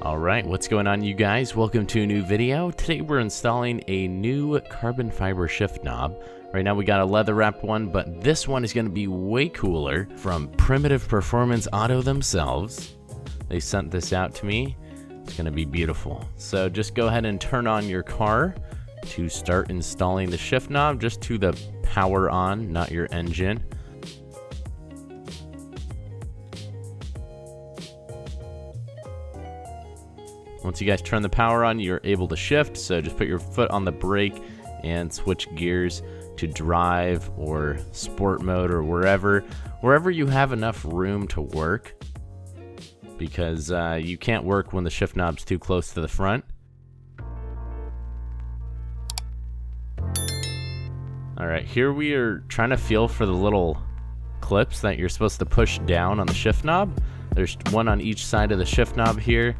Alright, what's going on, you guys? Welcome to a new video. Today we're installing a new carbon fiber shift knob. Right now we got a leather wrapped one, but this one is going to be way cooler, from Primitive Performance Auto themselves. They sent this out to me. It's going to be beautiful. So just go ahead and turn on your car to start installing the shift knob, just to the power on, not your engine. Once you guys turn the power on, you're able to shift, so just put your foot on the brake and switch gears to drive or sport mode or wherever you have enough room to work, because you can't work when the shift knob's too close to the front. Alright, here we are trying to feel for the little clips that you're supposed to push down on the shift knob. There's one on each side of the shift knob here,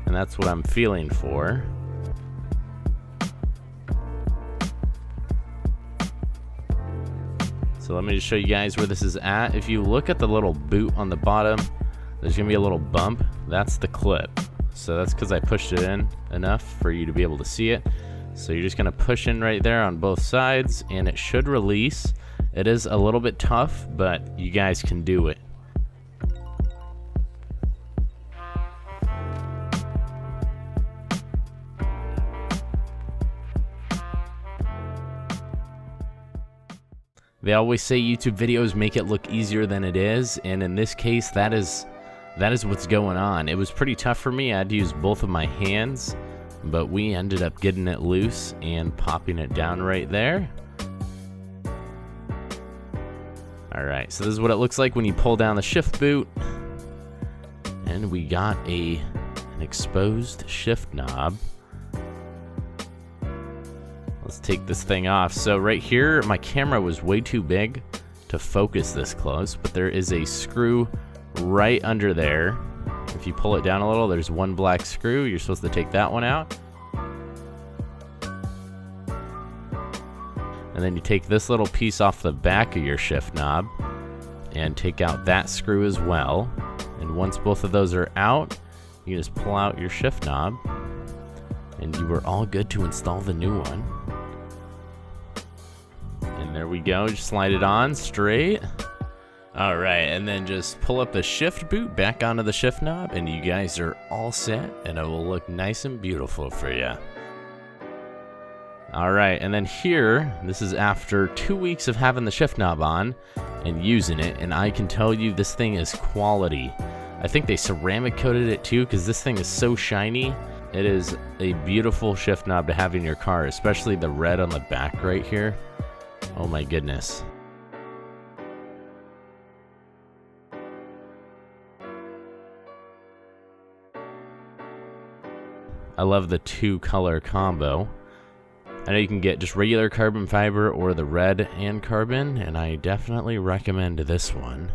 and that's what I'm feeling for. So let me just show you guys where this is at. If you look at the little boot on the bottom, there's gonna be a little bump. That's the clip. So that's because I pushed it in enough for you to be able to see it. So you're just gonna push in right there on both sides, and it should release. It is a little bit tough, but you guys can do it. They always say YouTube videos make it look easier than it is, and in this case, that is what's going on. It was pretty tough for me. I had to use both of my hands, but we ended up getting it loose and popping it down right there. Alright, so this is what it looks like when you pull down the shift boot. And we got an exposed shift knob. Let's take this thing off. So right here, my camera was way too big to focus this close, but there is a screw right under there. If you pull it down a little, there's one black screw. You're supposed to take that one out. And then you take this little piece off the back of your shift knob and take out that screw as well. And once both of those are out, you just pull out your shift knob, and you are all good to install the new one. And there we go, just slide it on straight. Alright, and then just pull up the shift boot back onto the shift knob, and you guys are all set, and it will look nice and beautiful for you. Alright, and then here, this is after 2 weeks of having the shift knob on and using it, and I can tell you this thing is quality. I think they ceramic coated it too, because this thing is so shiny. It is a beautiful shift knob to have in your car, especially the red on the back right here. Oh my goodness. I love the two color combo. I know you can get just regular carbon fiber or the red and carbon, and I definitely recommend this one.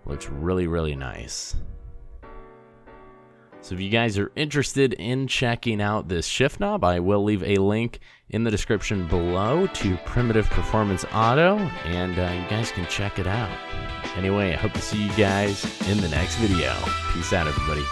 Looks really, really nice. So if you guys are interested in checking out this shift knob, I will leave a link in the description below to Primitive Performance Auto, and you guys can check it out. Anyway, I hope to see you guys in the next video. Peace out, everybody.